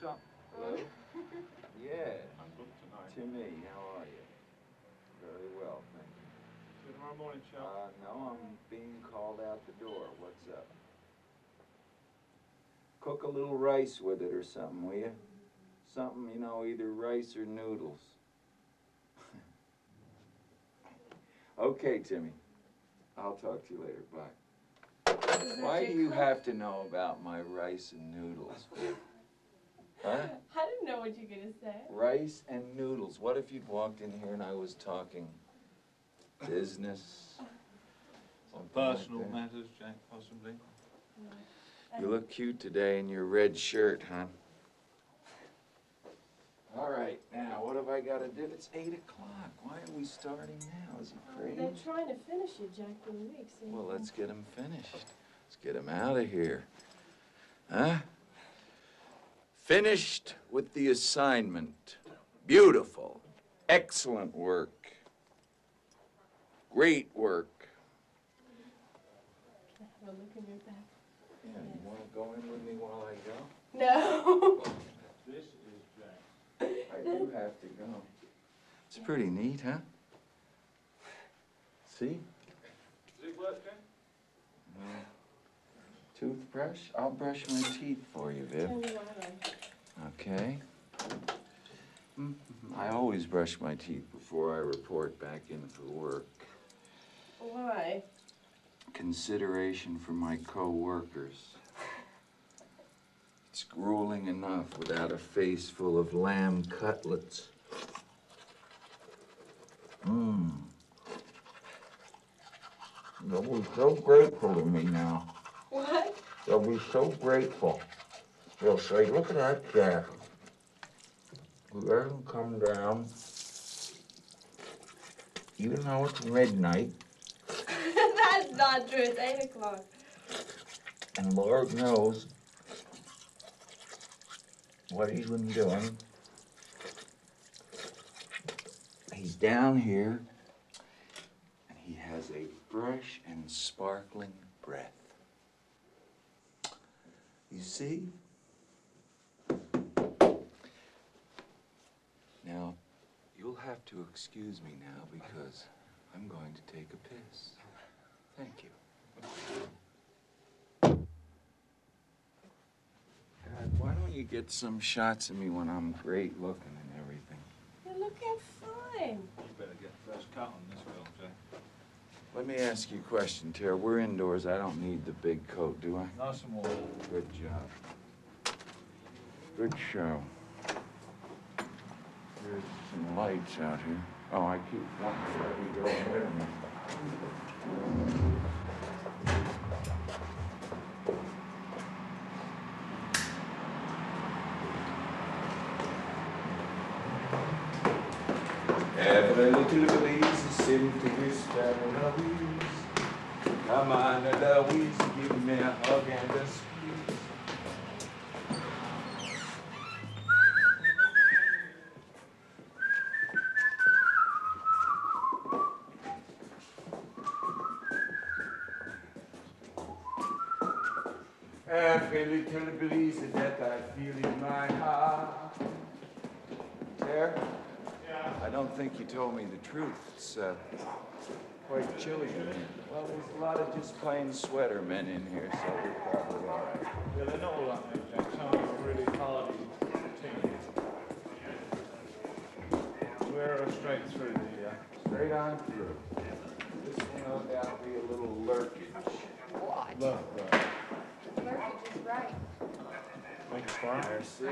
Chuck? Hello? Yeah. I'm good tonight. Timmy, how are you? Very well, thank you. See you tomorrow morning, Chuck. No, I'm being called out the door. What's up? Cook a little rice with it or something, will you? Something, you know, either rice or noodles. Okay, Timmy. I'll talk to you later. Bye. Why do you have to know about my rice and noodles? Huh? I didn't know what you were going to say. Rice and noodles. What if you'd walked in here and I was talking business? Some personal matters, Jack, possibly. You look cute today in your red shirt, hon. All right, now, what have I got to do? It's 8 o'clock. Why are we starting now? Is he crazy? They're trying to finish it, Jack, for the week. So Well, let's get him finished. Let's get him out of here. Huh? Finished with the assignment. Beautiful. Excellent work. Great work. Can I have a look in your back? Yeah, you want to go in with me while I go? No. This is Jack. I do have to go. It's pretty neat, huh? See? Does it work, Jack? Toothbrush? I'll brush my teeth for you, Viv. Turn you on. Okay. I always brush my teeth before I report back in for work. Why? Consideration for my co-workers. It's grueling enough without a face full of lamb cutlets. They'll be so grateful to me now. What? They'll be so grateful. They'll say, look at that Jack. He doesn't come down, even though it's midnight. That's not true. It's 8 o'clock. And Lord knows what he's been doing. He's down here, and he has a fresh and sparkling breath. You see? Now, you'll have to excuse me now because I'm going to take a piss. Thank you. God, why don't you get some shots of me when I'm great looking and everything? You're looking fine. You better get first cut on this film, Jack. Let me ask you a question, Tara. We're indoors. I don't need the big coat, do I? Nice and warm. Good job. Good show. There's some lights out here. Oh, I keep wanting to let you go ahead of me. Every little Louise is sitting to whisper, Louise. Come on, Louise, give me a hug and a squeeze. Every little breeze that I feel in my heart. There? Yeah. I don't think you told me the truth. It's quite chilly in here. Well, there's a lot of just plain sweater men in here, so we're probably all right. Yeah, they're not all like that, Jack. Some are really hardy team. We're straight through the... Straight on through. This will no doubt be a little lurkage. What? Look, Lurkage is right. make it fun. Merci.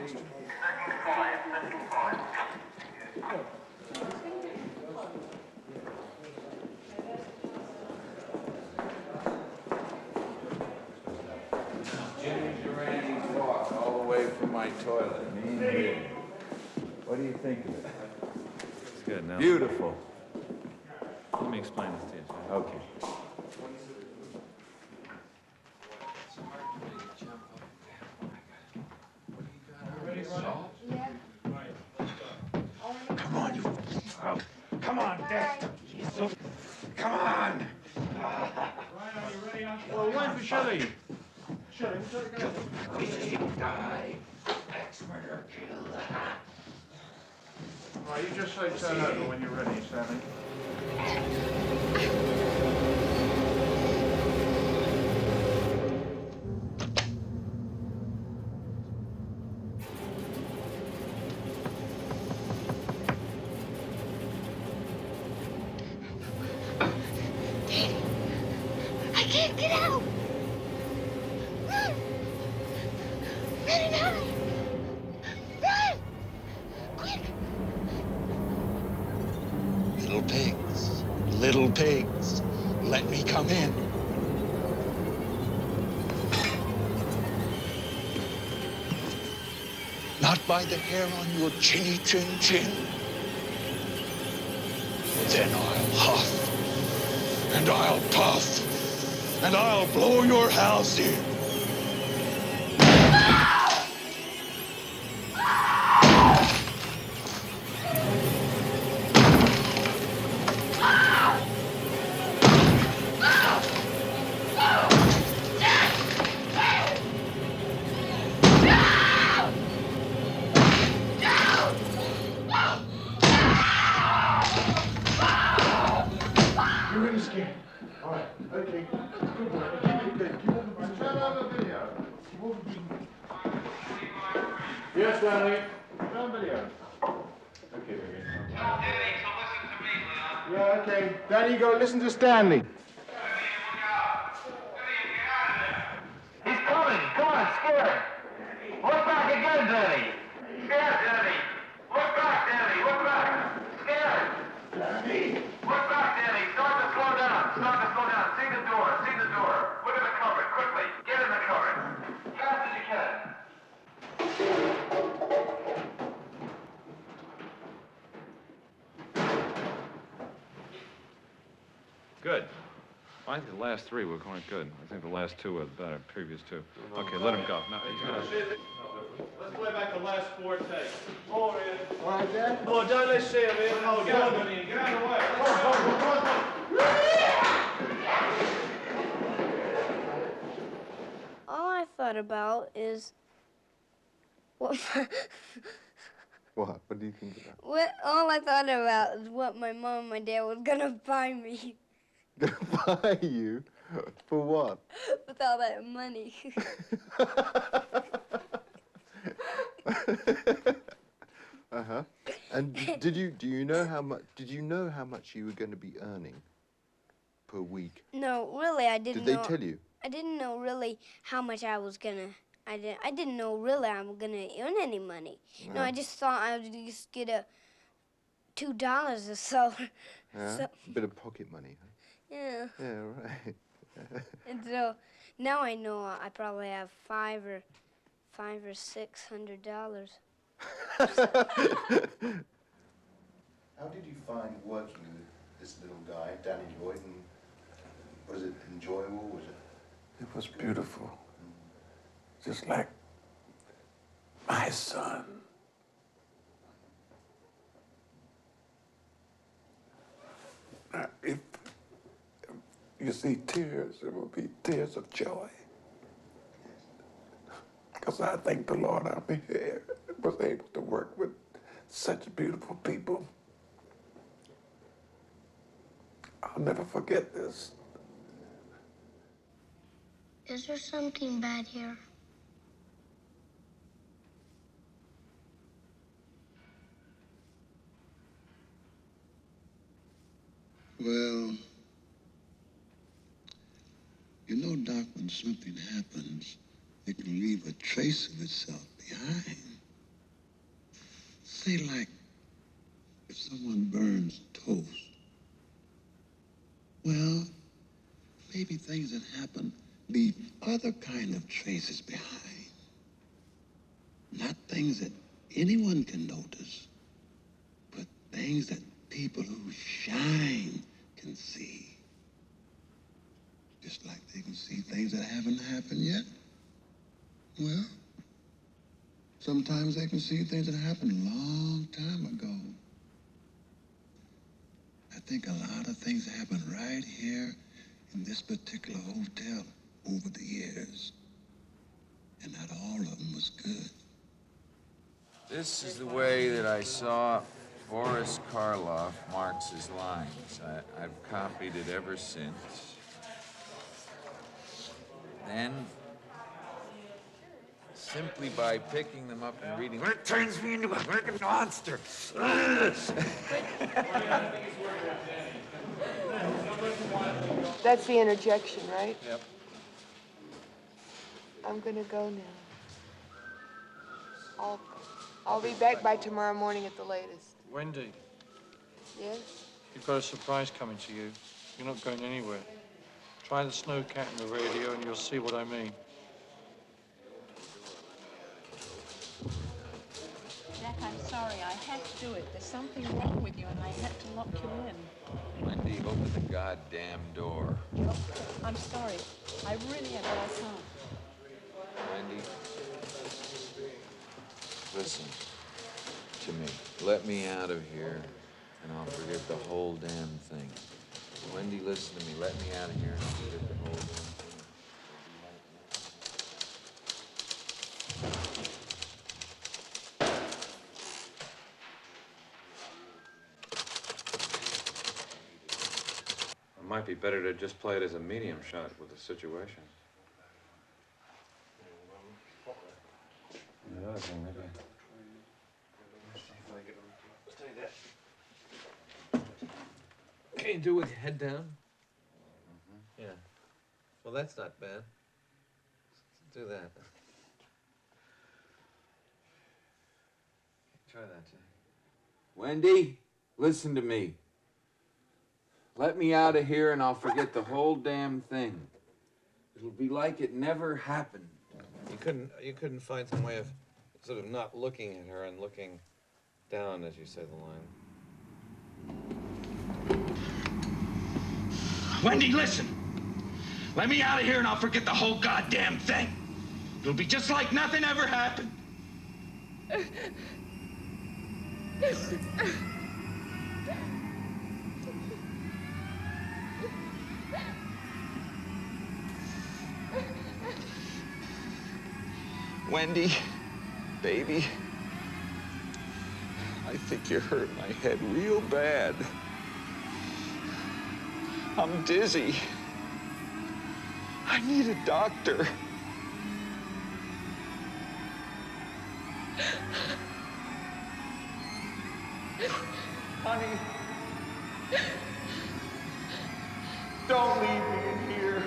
Jimmy Durani's walk all the way from my toilet. Me and you. What do you think of it? It's good now. Beautiful. Let me explain this to you, Jack. Okay. Yeah. Come on, you. Oh, come on, Dad. Jesus. Come on. Well, wait for Shelley. Die. All right, you just say turn over when you're ready, Sammy. I can't get out! Run! Run and hide! Run! Quick! Little pigs, let me come in. Not by the hair on your chinny chin chin. Then I'll huff, and I'll puff, and I'll blow your house in. You're really scared. All right, okay. Good boy. Keep moving. Turn on the video. Keep moving. Yes, Stanley. Turn on video. Okay, okay. Danny, so listen to me, Leon. Yeah, okay. Danny, you gotta listen to Stanley. He's coming. Come on, scared. Look back again, Danny. Scared, Danny. Look back, Danny. Look back. Scared. Danny. Look back, Danny. Start to slow down. Start to slow down. See the door. See the door. Look at the cupboard. Quickly. Get in the cupboard. Fast as you can. Good. I think the last three were quite good. I think the last two were better, previous two. Okay, let him go. No, he's gonna... Let's play back the last 4 takes. All right, All right, Dad? Oh, don't let's see him, man. Oh, get on, Ian. Get out of the way. All I thought about is what What? What do you think about? all I thought about is what my mom and my dad was gonna buy me Gonna buy you? For what? with all that money. Uh-huh. And do you know how much, did you know how much you were going to be earning per week? No, really, I didn't Did know. they tell you? I didn't know really how much I was gonna. I didn't know really I'm gonna earn any money. No, I just thought I would just get $2 or so. Yeah? So, A bit of pocket money, huh? yeah. Yeah, right. And so now I know I probably have $500 or $600. How did you find working with this little guy, Danny Lloyd, and was it enjoyable? Was it? It was beautiful. Just like my son. Now, if you see tears, it will be tears of joy. Because I thank the Lord I'm here, was able to work with such beautiful people. I'll never forget this. Is there something bad here? Well, you know, Doc, when something happens, it can leave a trace of itself behind. Say, like, if someone burns toast. Well, maybe things that happen leave other kind of traces behind. Not things that anyone can notice, but things that people who shine can see. Just like they can see things that haven't happened yet. Well, sometimes they can see things that happened a long time ago. I think a lot of things happened right here in this particular hotel over the years. And not all of them was good. This is the way that I saw Boris Karloff Marx's lines. I've copied it ever since. Then, simply by picking them up and reading, it turns me into a freaking monster. That's the interjection, right? Yep. I'm gonna go now. I'll be back by tomorrow morning at the latest. Wendy, Yes? you've got a surprise coming to you. You're not going anywhere. Try the Snowcat in the radio and you'll see what I mean. Jack, I'm sorry. I had to do it. There's something wrong with you, and I had to lock you in. Wendy, open the goddamn door. Oh, I'm sorry. I really had bad time. Wendy, listen to me. Let me out of here, and I'll forget the whole damn thing. Wendy, listen to me. Let me out of here, and I'll forget the whole damn thing. It might be better to just play it as a medium shot with the situation. The other thing, maybe. Can you do it with your head down? Yeah. Well, that's not bad. Do that. Try that, Jack. Wendy, listen to me. Let me out of here and I'll forget the whole damn thing. It'll be like it never happened. You couldn't find some way of sort of not looking at her and looking down as you say the line. Wendy, listen. Let me out of here and I'll forget the whole goddamn thing. It'll be just like nothing ever happened. Wendy, baby, I think you hurt my head real bad. I'm dizzy. I need a doctor. Honey, don't leave me in here.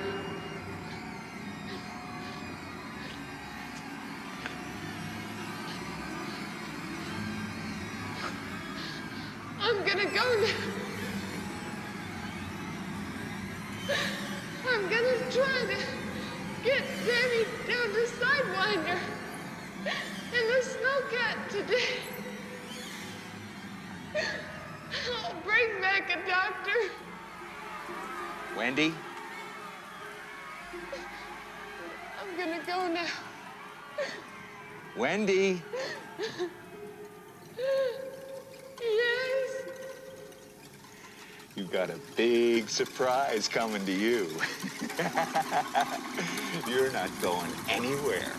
I'm gonna go now. I'm gonna try to get Danny down to Sidewinder and the Snowcat today. I'll bring back a doctor. Wendy? I'm gonna go now. Wendy? Yes. You've got a big surprise coming to you. You're not going anywhere.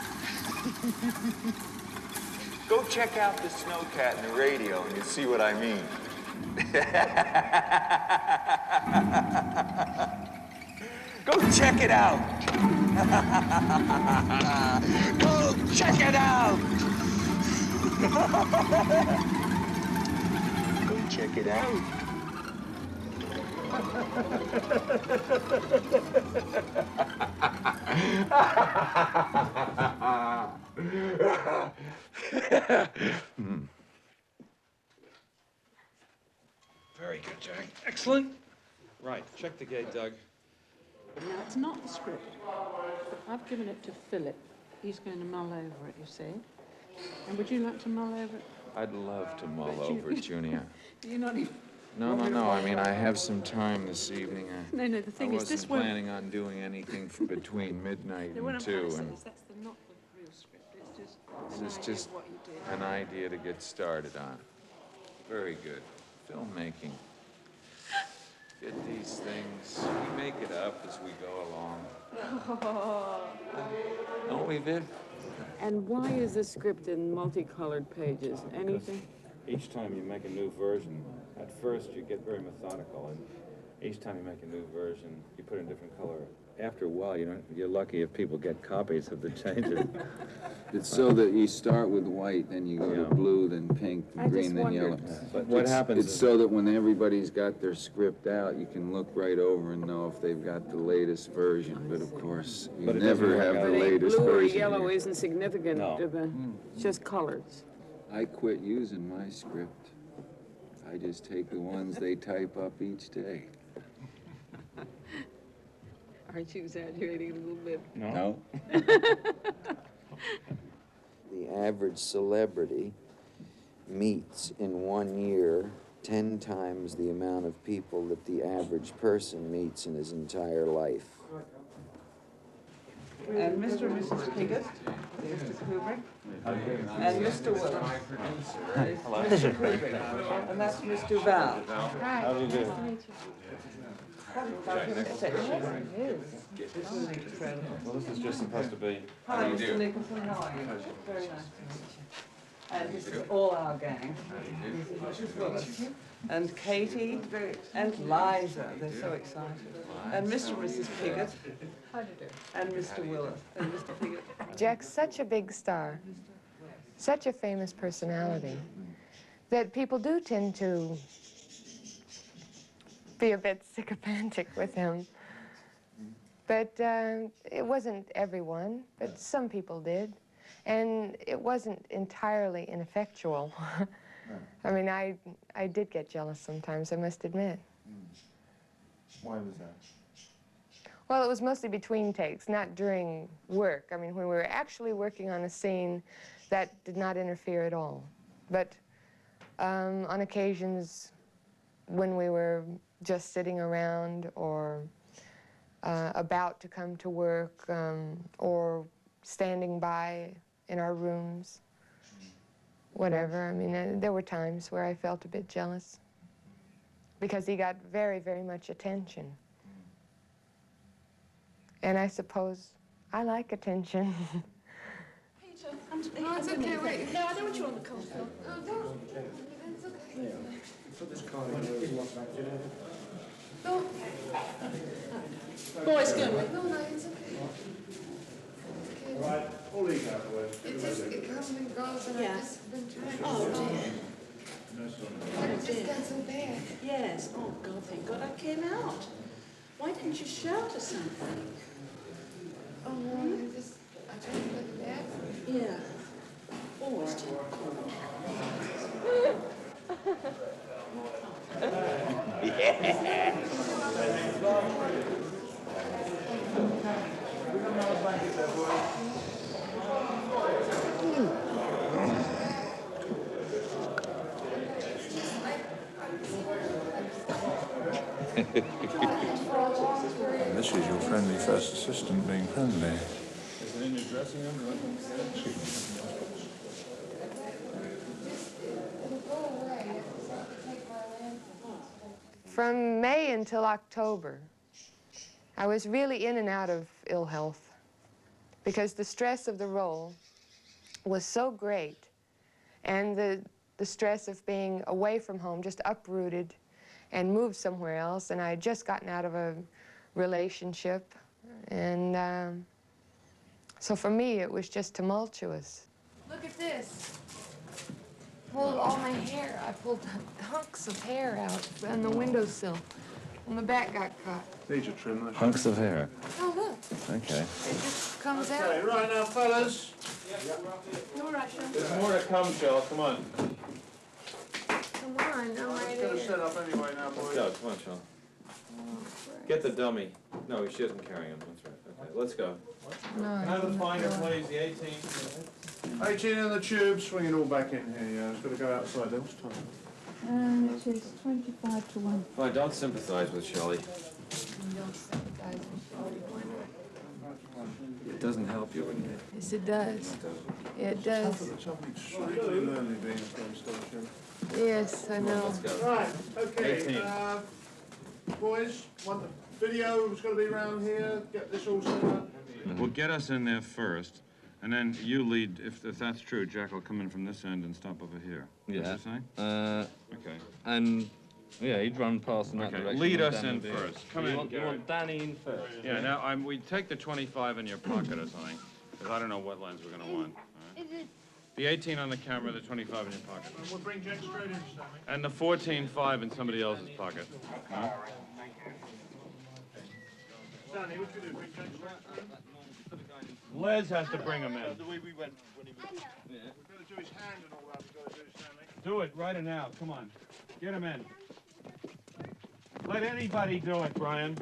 Go check out the Snowcat in the radio and you'll see what I mean. Go check it out. Go check it out. Go check it out. Very good, Jack. Excellent. Right, check the gate, Doug. Now, it's not the script. I've given it to Philip. He's going to mull over it, you see. And would you like to mull over it? I'd love to mull over it, Junia. You're not even... No. I mean, I have some time this evening. No, the thing I is, this wasn't won't... planning on doing anything for between midnight No, what and I'm trying 2. to say And is that's not the real script. It's just this is an idea just of what you did. an idea to get started on. Very good. Filmmaking. Get these things. We make it up as we go along. Oh. Don't we, Viv? And why is the script in multicolored pages? Anything? Each time you make a new version, at first you get very methodical, and each time you make a new version, you put in a different color. After a while, you're lucky if people get copies of the changes. It's so that you start with white, then you go to blue, then pink, then green, then yellow. But what happens It's is- so that when everybody's got their script out, you can look right over and know if they've got the latest version. But of course, you But it doesn't never work have out. the But ain't latest blue or version. yellow here. isn't significant. No. It's just colors. I quit using my script. I just take the ones they type up each day. Aren't you exaggerating a little bit? No. The average celebrity meets in 1 year 10 times the amount of people that the average person meets in his entire life. And Mr. and Mrs. Piggott, Mr. Kubrick, and Mr. Willis. Mr. Kubrick, and that's Mr. Val. Hi. How do you do? Well, this is just supposed to be. Hi, Mr. Nicholson, how are you? Very nice to meet you. And this is all our gang. This is Mrs. Willis. And Katie and Liza, they're so excited. And Mr. and Mrs. Piggott. How do you do? And Mr. Willis, and Mr. Piggott. Jack's such a big star, such a famous personality, that people do tend to be a bit sycophantic with him. But it wasn't everyone, but some people did. And it wasn't entirely ineffectual. I mean, I did get jealous sometimes, I must admit. Why was that? Well, it was mostly between takes, not during work. I mean, when we were actually working on a scene, that did not interfere at all. But on occasions when we were just sitting around or about to come to work or standing by in our rooms, whatever. I mean, there were times where I felt a bit jealous because he got very, very much attention. And I suppose I like attention. Peter, no, it's okay, wait. No, I don't want you on the cold film. No, don't. It's okay. Put this car in here. No. Boys, go away. No, it's okay. All right, all these out of the way. It comes and goes, and I've just been trying. Oh, dear. But it just got so bad. Yes. Oh, God, thank God I came out. Why didn't you shout or something? Oh, no, I tried to go to the bathroom. Yeah. Always do. This is your friendly first assistant being friendly. Is it in your dressing room? From May until October, I was really in and out of ill health because the stress of the role was so great, and the stress of being away from home, just uprooted and moved somewhere else, and I had just gotten out of a relationship, and so for me it was just tumultuous. Look at this. Pulled all my hair. I pulled hunks of hair out on the windowsill. And the back got caught. Need to trim those. Hunks of hair. Oh, look. Okay. It just comes Okay, out. right now, fellas. No Russia. There's more to come, Charles. Come on. Come on, I'm right Let's get here. it set up anyway now, boys. Let's go. Come on, Sean. Get the dummy. No, she doesn't carry him. That's right. Okay, let's go. No, Have the finder, please, the 18. 18 in the tube, swing it all back in here, yeah. It's got to go outside there. What's time? It is 25 to 1. Fine, don't sympathize with Shelley. It doesn't help you when you... Yes, it does. It does. It's something extremely lonely being a film star, Shelley. Yes, I know. Let's go. Right, okay. 18. Boys, want the video's got to be around here. Get this all set up. Well, get us in there first, And then you lead, if that's true, Jack will come in from this end and stop over here. Yeah. What you saying? Okay. And, yeah, he'd run past in that Okay, direction. lead and us Danny in would be first. Come in, You Gary. want Danny in first? Yeah, now, we take the 25 in your pocket or something, because I don't know what lens we're gonna want. All right? The 18 on the camera, the 25 in your pocket. We'll bring Jack straight in, Sammy. And the 14.5 in somebody else's pocket. Huh? Stanley, what you do? Bring Jack straight in? Les has to bring him in. The way we went when he was... Yeah. We've got to do his hand and all that. We've got to do, Stanley. Do it right now, come on. Get him in. Let anybody do it, Brian.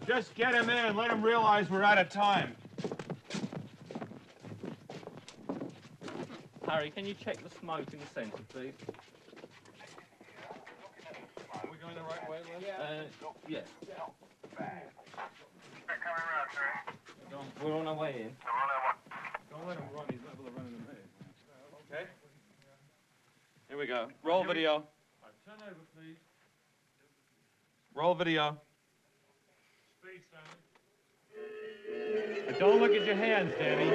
Just get him in, let him realize we're out of time. Harry, can you check the smoke in the centre, please? Are we going the right way, Les? Yes. We're on our way in. Don't let him run, he's liable to run into me. Okay? Here we go. Roll video. Turn over, please. Roll video. Speed, Stanley. And don't look at your hands, Danny.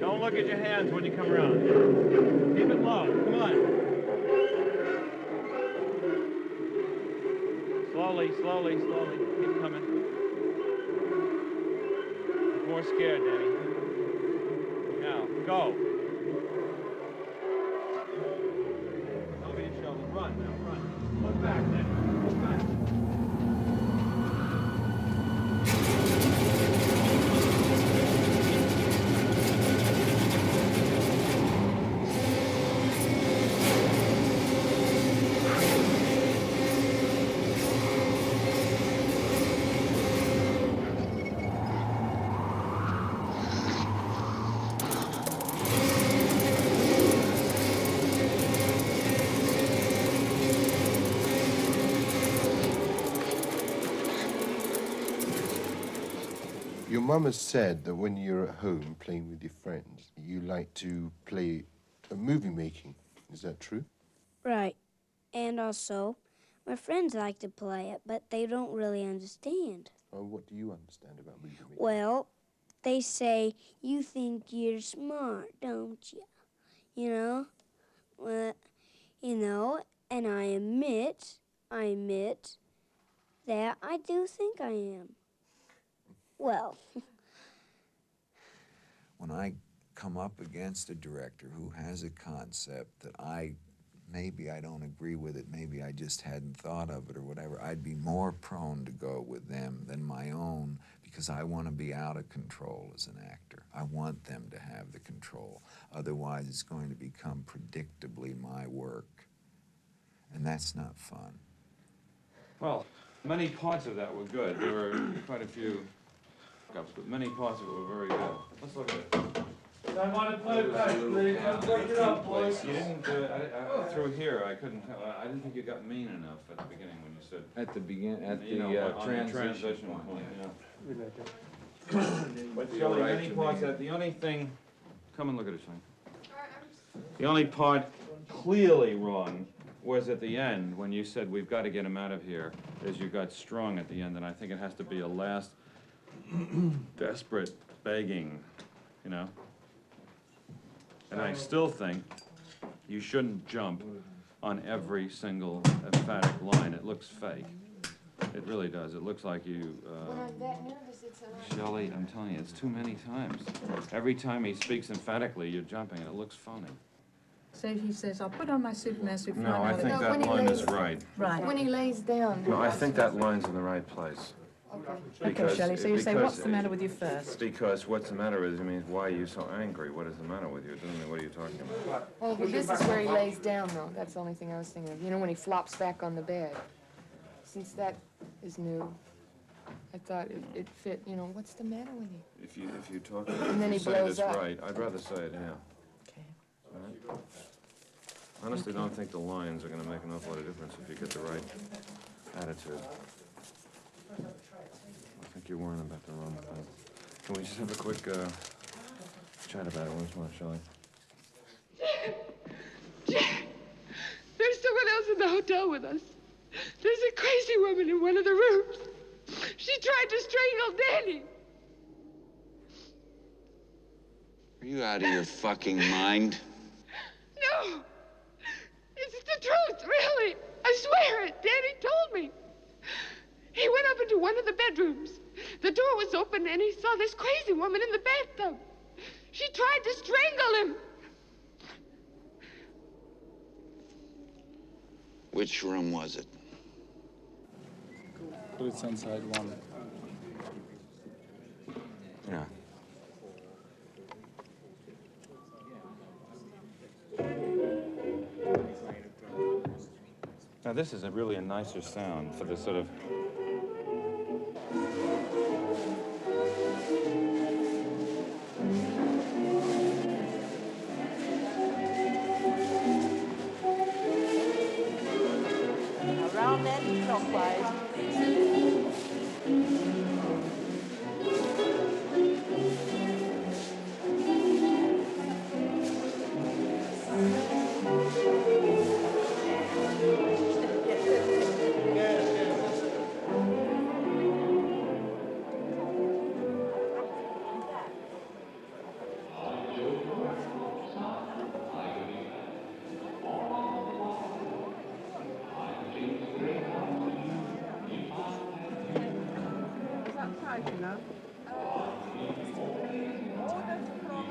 Don't look at your hands when you come around. Keep it low. Come on. Slowly, slowly, slowly. Keep coming. More scared, Danny. Now, go. Over your shoulder. Run now, run. Look back, Danny. Look back. Your mum has said that when you're at home playing with your friends, you like to play a movie making. Is that true? Right. And also, my friends like to play it, but they don't really understand. Oh, what do you understand about movie making? Well, they say, you think you're smart, don't you? You know? Well, you know, and I admit that I do think I am. Well. When I come up against a director who has a concept that maybe I don't agree with it, maybe I just hadn't thought of it or whatever, I'd be more prone to go with them than my own because I want to be out of control as an actor. I want them to have the control. Otherwise, it's going to become predictably my work. And that's not fun. Well, many parts of that were good. There were quite a few hiccups, but many parts of it were very good. Let's look at it. Don't want to play back, please. Don't break it up, boys. You didn't, through here, I couldn't tell. I didn't think you got mean enough at the beginning when you said. At the beginning, at you know, the on transition point, point. yeah. But Shelley, many parts that, the only thing, come and look at it, Shelley. The only part clearly wrong was at the end when you said we've got to get him out of here, is you got strong at the end, and I think it has to be a last desperate begging, you know? And I still think you shouldn't jump on every single emphatic line. It looks fake. It really does. It looks like you, When I'm that nervous, it's Shelley, I'm telling you, it's too many times. Every time he speaks emphatically, you're jumping, and it looks funny. So he says, I'll put on my Superman suit. No, I think that line is right. Right. When he lays down. No, I think that line's in the right place. Okay, Shelley, so you say, what's the matter with you first? Because what's the matter with you means, why are you so angry? What is the matter with you? It doesn't mean, what are you talking about? Well, but this is where he lays down, though. That's the only thing I was thinking of. You know, when he flops back on the bed. Since that is new, I thought it fit, you know, what's the matter with you? If you talk, And then if he you say blows this up. right, I'd rather say it, yeah. Okay. All right? Honestly, don't think the lines are gonna make an awful lot of difference if you get the right attitude. I think you're worrying about the wrong thing. Can we just have a quick, chat about it once more, shall we? Jack, there's someone else in the hotel with us. There's a crazy woman in one of the rooms. She tried to strangle Danny. Are you out of your fucking mind? No! It's the truth, really. I swear it. Danny told me. He went up into one of the bedrooms. The door was open and he saw this crazy woman in the bathtub. She tried to strangle him. Which room was it? But it's inside one. Yeah. Now this is really a nicer sound for the sort of... Around then, clockwise.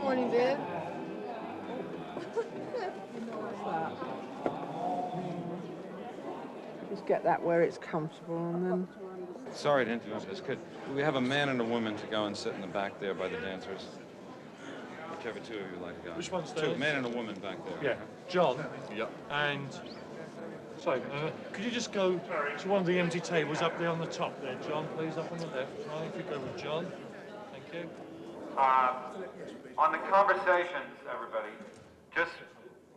Morning, Viv. Just get that where it's comfortable and then... Sorry to interrupt this. Could we have a man and a woman to go and sit in the back there by the dancers? Whichever two of you like to go. Which one's Two, those? a man and a woman back there. Yeah, John. Yep. And, sorry, could you just go to one of the empty tables up there on the top there, John, please, up on the left. Right, if you go with John. Thank you. On the conversations, everybody, just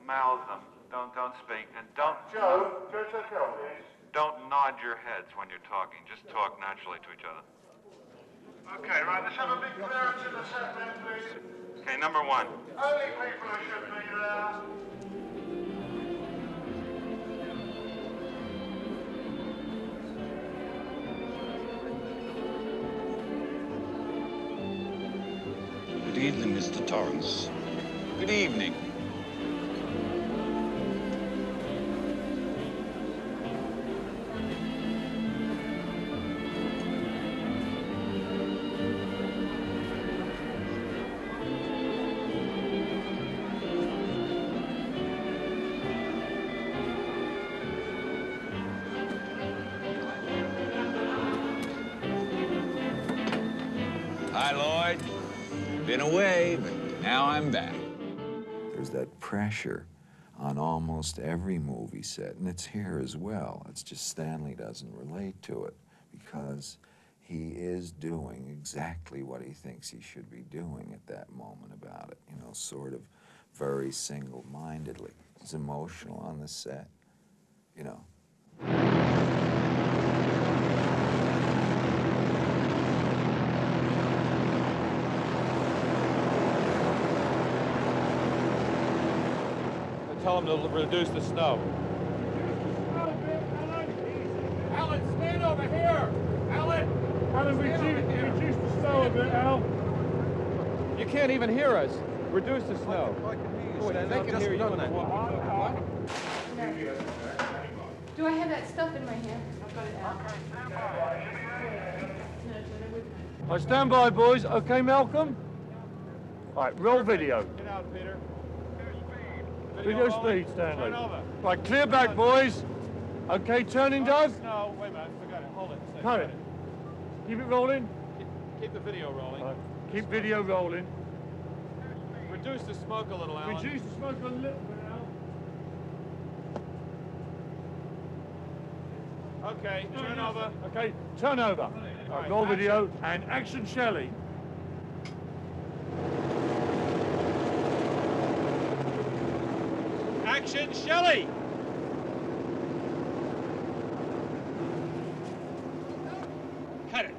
mouth them. Don't speak, and don't. Joe, go check out, please. Don't nod your heads when you're talking. Just talk naturally to each other. Okay, right, let's have a big clearance in the set then, please. Okay, number one. Only people who should be there. Good evening, Mr. Torrance. Good evening. Hi, Lloyd. Been away, but now I'm back. There's that pressure on almost every movie set, and it's here as well. It's just Stanley doesn't relate to it because he is doing exactly what he thinks he should be doing at that moment about it, you know, sort of very single-mindedly. He's emotional on the set, you know. Tell him to reduce the snow. Alan, stand over here! Alan, reduce the snow a bit, Al. You can't even hear us. Reduce the snow. They can hear you on that. Do I have that stuff in my hand? I've got it out. Right, stand by, boys. Okay, Malcolm? All right, roll video. Get out, Peter. Video speed, Stanley. Right, clear back, boys. Okay, turning, Doug. No, wait a minute, forgot it. Hold it. Cut it. Keep it rolling. Keep the video rolling. Right. Keep video rolling. Reduce the smoke a little, Alan. Reduce the smoke a little bit, Al. Okay, turn over. Okay, turn over. All right, roll video and action, Shelley. Action, Shelley! Cut it.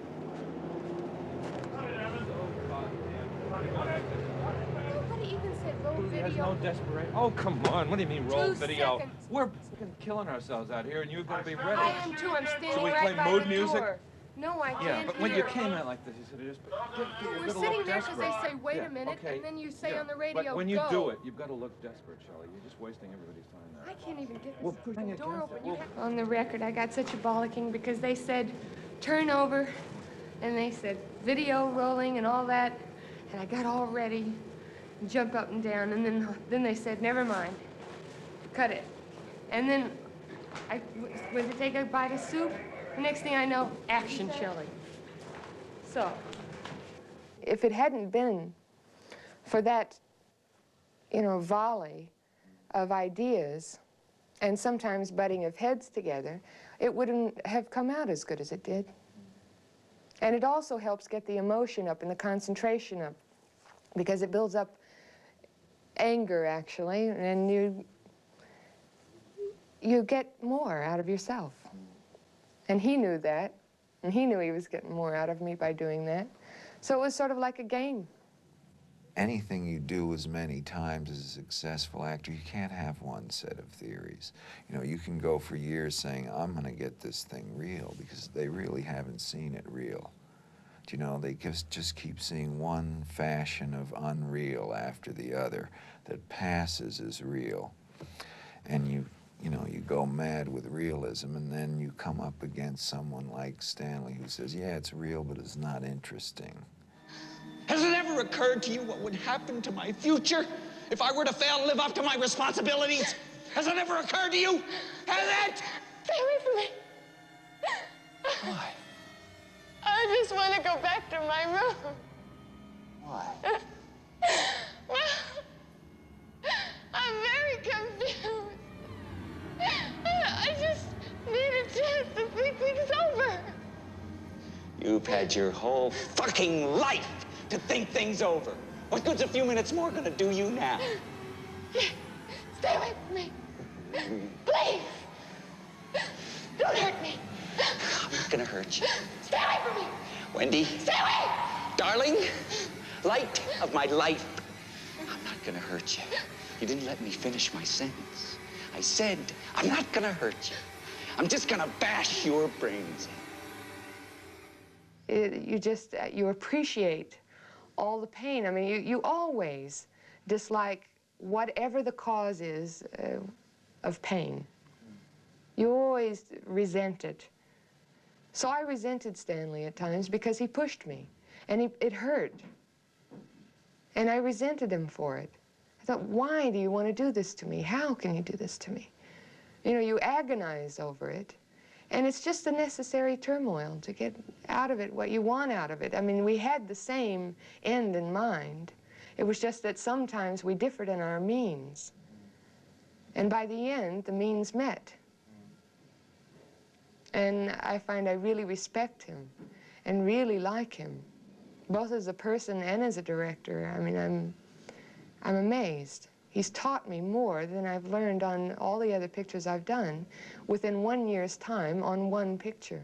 There's no desperation. Oh, come on. What do you mean roll 2 video? seconds. We're fucking killing ourselves out here, and you're going to be ready. I am too. I'm standing So we right play by mood the music? door. No, I Yeah, can't but when you hear. came out like this, you said, just... We're sitting there because they say, wait a minute, okay. and then you say Yeah, on the radio, but when you go. do it, you've got to look desperate, Shelley. You're just wasting everybody's time now. I can't even get Well, this bring it door against open. it. On the record, I got such a bollocking because they said, turn over, and they said, video rolling and all that, and I got all ready, and jump up and down, and then they said, never mind, cut it. And then I went to take a bite of soup. The next thing I know, action, Shelley. So, if it hadn't been for that, volley of ideas and sometimes butting of heads together, it wouldn't have come out as good as it did. And it also helps get the emotion up and the concentration up, because it builds up anger, actually, and you get more out of yourself. And he knew that, and he knew he was getting more out of me by doing that. So it was sort of like a game. Anything you do as many times as a successful actor, you can't have one set of theories. You can go for years saying, I'm going to get this thing real, because they really haven't seen it real. They just keep seeing one fashion of unreal after the other that passes as real. And you go mad with realism, and then you come up against someone like Stanley who says, yeah, it's real, but it's not interesting. Has it ever occurred to you what would happen to my future if I were to fail to live up to my responsibilities? Has it ever occurred to you? Has it? Stay away from me. Why? I just want to go back to my room. Why? Well, I'm very confused. I just need a chance to think things over. You've had your whole fucking life to think things over. What good's a few minutes more gonna do you now? Stay away from me. Please. Don't hurt me. I'm not gonna hurt you. Stay away from me. Wendy. Stay away. Darling, light of my life. I'm not gonna hurt you. You didn't let me finish my sentence. I said, I'm not gonna hurt you. I'm just gonna bash your brains in. You appreciate all the pain. I mean, you always dislike whatever the cause is of pain. You always resent it. So I resented Stanley at times because he pushed me, and it hurt. And I resented him for it. I thought, why do you want to do this to me? How can you do this to me? You agonize over it. And it's just a necessary turmoil to get out of it what you want out of it. I mean, we had the same end in mind. It was just that sometimes we differed in our means. And by the end, the means met. And I find I really respect him and really like him, both as a person and as a director. I mean, I'm amazed. He's taught me more than I've learned on all the other pictures I've done within 1 year's time on one picture.